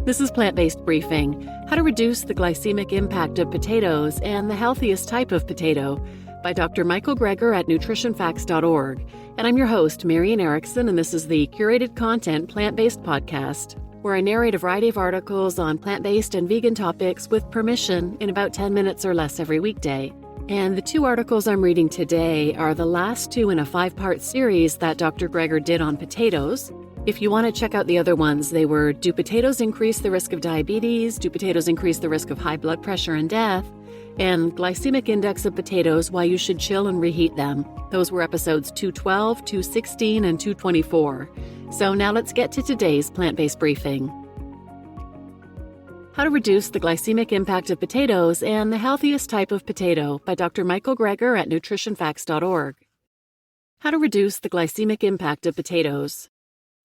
This is Plant-Based Briefing, How to Reduce the Glycemic Impact of Potatoes and the Healthiest Type of Potato by Dr. Michael Greger at nutritionfacts.org. And I'm your host, Marian Erickson, and this is the curated content Plant-Based Podcast, where I narrate a variety of articles on plant-based and vegan topics with permission in about 10 minutes or less every weekday. And the two articles I'm reading today are the last two in a 5-part series that Dr. Greger did on potatoes. If you want to check out the other ones, they were Do Potatoes Increase the Risk of Diabetes? Do Potatoes Increase the Risk of High Blood Pressure and Death? And Glycemic Index of Potatoes, Why You Should Chill and Reheat Them. Those were episodes 212, 216, and 224. So now let's get to today's plant-based briefing. How to Reduce the Glycemic Impact of Potatoes and the Healthiest Type of Potato by Dr. Michael Greger at nutritionfacts.org. How to Reduce the Glycemic Impact of Potatoes.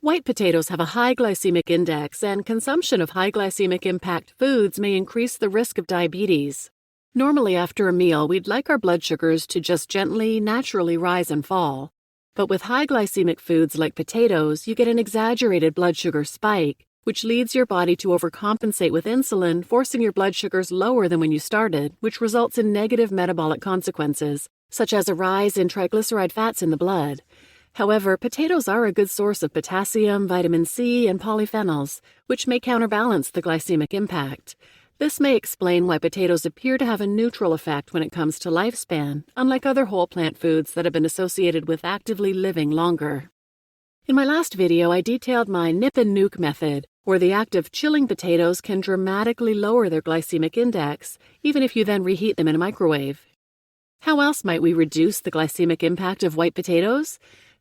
White potatoes have a high glycemic index, and consumption of high glycemic impact foods may increase the risk of diabetes. Normally after a meal, we'd like our blood sugars to just gently, naturally rise and fall. But with high glycemic foods like potatoes, you get an exaggerated blood sugar spike, which leads your body to overcompensate with insulin, forcing your blood sugars lower than when you started, which results in negative metabolic consequences, such as a rise in triglyceride fats in the blood. However, potatoes are a good source of potassium, vitamin C, and polyphenols, which may counterbalance the glycemic impact. This may explain why potatoes appear to have a neutral effect when it comes to lifespan, unlike other whole plant foods that have been associated with actively living longer. In my last video, I detailed my nip and nuke method, where the act of chilling potatoes can dramatically lower their glycemic index, even if you then reheat them in a microwave. How else might we reduce the glycemic impact of white potatoes?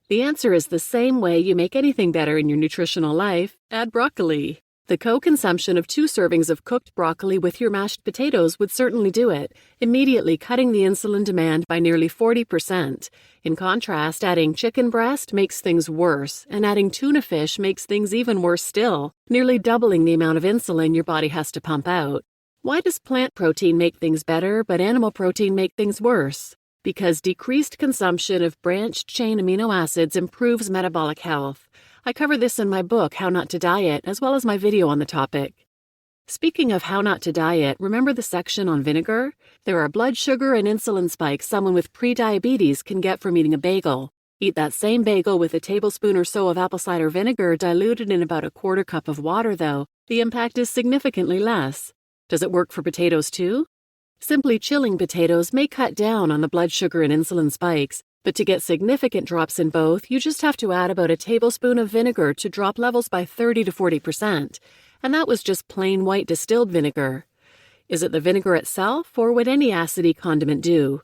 The answer is the same way you make anything better in your nutritional life: add broccoli. The co-consumption of 2 servings of cooked broccoli with your mashed potatoes would certainly do it, immediately cutting the insulin demand by nearly 40%. In contrast, adding chicken breast makes things worse, and adding tuna fish makes things even worse still, nearly doubling the amount of insulin your body has to pump out. Why does plant protein make things better, but animal protein make things worse? Because decreased consumption of branched-chain amino acids improves metabolic health. I cover this in my book, How Not to Diet, as well as my video on the topic. Speaking of how not to diet, remember the section on vinegar? There are blood sugar and insulin spikes someone with pre-diabetes can get from eating a bagel. Eat that same bagel with a tablespoon or so of apple cider vinegar diluted in about a 1/4 cup of water, though. The impact is significantly less. Does it work for potatoes too? Simply chilling potatoes may cut down on the blood sugar and insulin spikes, but to get significant drops in both, you just have to add about a tablespoon of vinegar to drop levels by 30 to 40%, and that was just plain white distilled vinegar. Is it the vinegar itself, or would any acidy condiment do?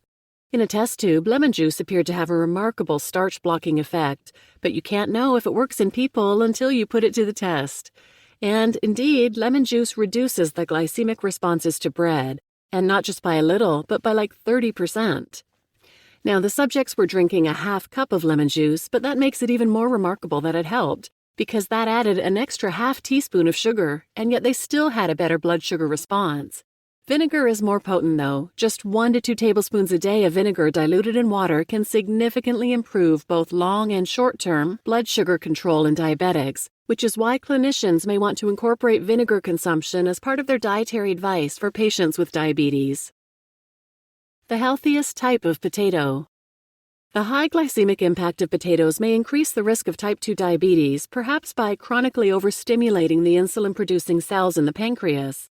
In a test tube, lemon juice appeared to have a remarkable starch-blocking effect, but you can't know if it works in people until you put it to the test. And indeed, lemon juice reduces the glycemic responses to bread, and not just by a little, but by like 30%. Now, the subjects were drinking a 1/2 cup of lemon juice, but that makes it even more remarkable that it helped, because that added an extra 1/2 teaspoon of sugar, and yet they still had a better blood sugar response. Vinegar is more potent, though. Just 1 to 2 tablespoons a day of vinegar diluted in water can significantly improve both long and short-term blood sugar control in diabetics, which is why clinicians may want to incorporate vinegar consumption as part of their dietary advice for patients with diabetes. The healthiest type of potato. The high glycemic impact of potatoes may increase the risk of type 2 diabetes, perhaps by chronically overstimulating the insulin-producing cells in the pancreas.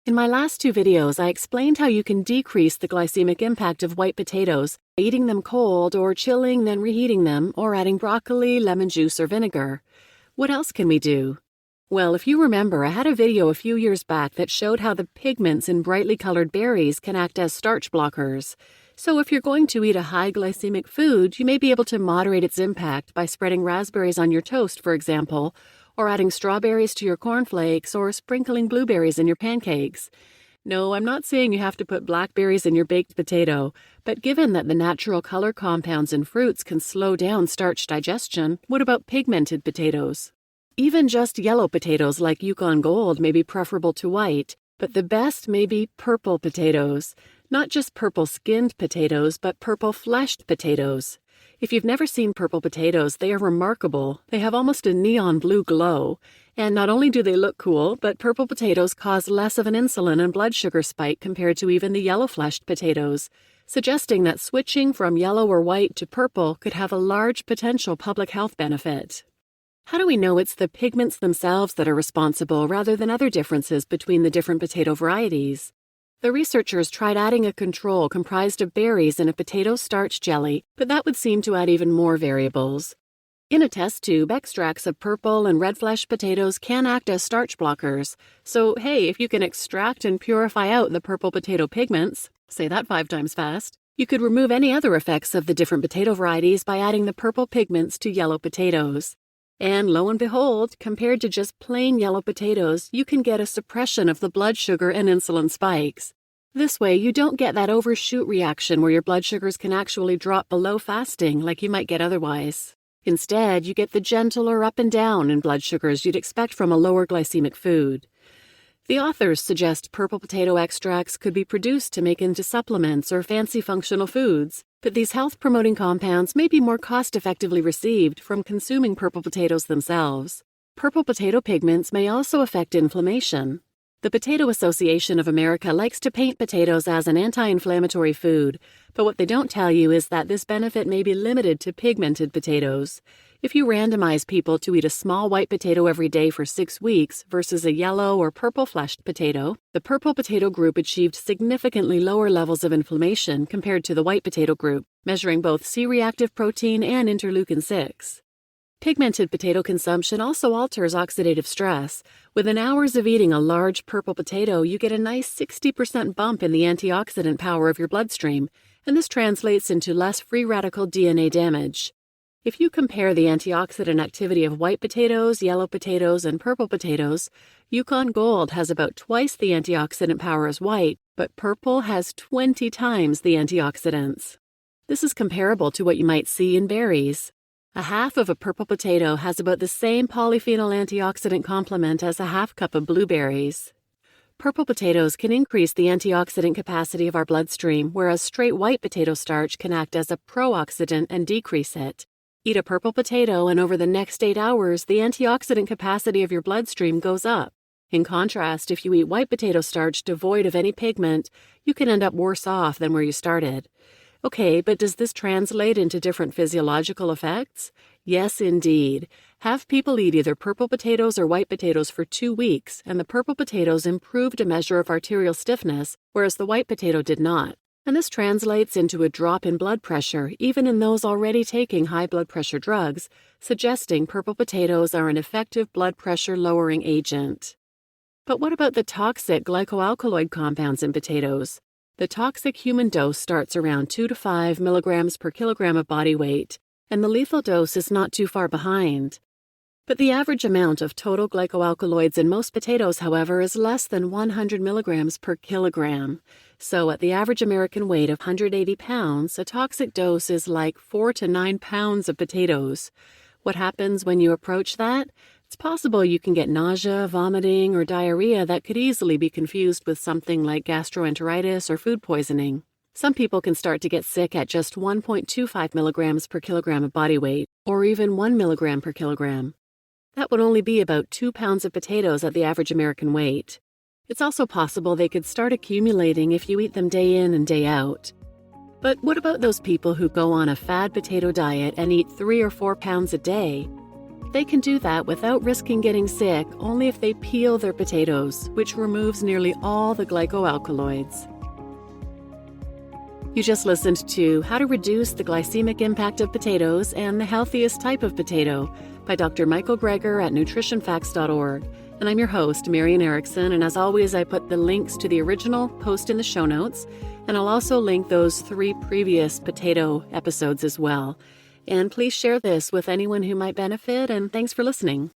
In my last 2 videos, I explained how you can decrease the glycemic impact of white potatoes by eating them cold or chilling then reheating them, or adding broccoli, lemon juice, or vinegar. What else can we do? Well, if you remember, I had a video a few years back that showed how the pigments in brightly colored berries can act as starch blockers. So if you're going to eat a high glycemic food, you may be able to moderate its impact by spreading raspberries on your toast, for example, or adding strawberries to your cornflakes, or sprinkling blueberries in your pancakes. No, I'm not saying you have to put blackberries in your baked potato, but given that the natural color compounds in fruits can slow down starch digestion, what about pigmented potatoes? Even just yellow potatoes like yukongold may be preferable to white, but the best may be purple potatoes. Not just purple-skinned potatoes, but purple-fleshed potatoes. If you've never seen purple potatoes, they are remarkable. They have almost a neon blue glow, And not only do they look cool, but purple potatoes cause less of an insulin and blood sugar spike compared to even the yellow-fleshed potatoes, suggesting that switching from yellow or white to purple could have a large potential public health benefit. How do we know it's the pigments themselves that are responsible rather than other differences between the different potato varieties? The researchers tried adding a control comprised of berries in a potato starch jelly, but that would seem to add even more variables. In a test tube, extracts of purple and red flesh potatoes can act as starch blockers. So, hey, if you can extract and purify out the purple potato pigments, say that 5 times fast, you could remove any other effects of the different potato varieties by adding the purple pigments to yellow potatoes. And lo and behold, compared to just plain yellow potatoes, you can get a suppression of the blood sugar and insulin spikes. This way, you don't get that overshoot reaction where your blood sugars can actually drop below fasting like you might get otherwise. Instead, you get the gentler up and down in blood sugars you'd expect from a lower glycemic food. The authors suggest purple potato extracts could be produced to make into supplements or fancy functional foods, but these health-promoting compounds may be more cost-effectively received from consuming purple potatoes themselves. Purple potato pigments may also affect inflammation. The Potato Association of America likes to paint potatoes as an anti-inflammatory food, but what they don't tell you is that this benefit may be limited to pigmented potatoes. If you randomize people to eat a small white potato every day for 6 weeks versus a yellow or purple-fleshed potato, the purple potato group achieved significantly lower levels of inflammation compared to the white potato group, measuring both C-reactive protein and interleukin-6. Pigmented potato consumption also alters oxidative stress. Within hours of eating a large purple potato, you get a nice 60% bump in the antioxidant power of your bloodstream, and this translates into less free radical DNA damage. If you compare the antioxidant activity of white potatoes, yellow potatoes, and purple potatoes, yukongold has about twice the antioxidant power as white, but purple has 20 times the antioxidants. This is comparable to what you might see in berries. A half of a purple potato has about the same polyphenol antioxidant complement as a half cup of blueberries. Purple potatoes can increase the antioxidant capacity of our bloodstream, whereas straight white potato starch can act as a pro-oxidant and decrease it. Eat a purple potato, and over the next 8 hours, the antioxidant capacity of your bloodstream goes up. In contrast, if you eat white potato starch devoid of any pigment, you can end up worse off than where you started. Okay, but does this translate into different physiological effects? Yes, indeed. Have people eat either purple potatoes or white potatoes for 2 weeks, and the purple potatoes improved a measure of arterial stiffness, whereas the white potato did not. And this translates into a drop in blood pressure, even in those already taking high blood pressure drugs, suggesting purple potatoes are an effective blood pressure lowering agent. But what about the toxic glycoalkaloid compounds in potatoes? The toxic human dose starts around 2 to 5 milligrams per kilogram of body weight, and the lethal dose is not too far behind. But the average amount of total glycoalkaloids in most potatoes, however, is less than 100 milligrams per kilogram. So at the average American weight of 180 pounds, a toxic dose is like 4 to 9 pounds of potatoes. What happens when you approach that? It's possible you can get nausea, vomiting, or diarrhea that could easily be confused with something like gastroenteritis or food poisoning. Some people can start to get sick at just 1.25 milligrams per kilogram of body weight, or even 1 milligram per kilogram. That would only be about 2 pounds of potatoes at the average American weight. It's also possible they could start accumulating if you eat them day in and day out. But what about those people who go on a fad potato diet and eat 3 or 4 pounds a day? They can do that without risking getting sick only if they peel their potatoes, which removes nearly all the glycoalkaloids. You just listened to How to Reduce the Glycemic Impact of Potatoes and the Healthiest Type of Potato by Dr. Michael Greger at nutritionfacts.org. And I'm your host, Marian Erickson, and as always, I put the links to the original post in the show notes, and I'll also link those 3 previous potato episodes as well. And please share this with anyone who might benefit, and thanks for listening.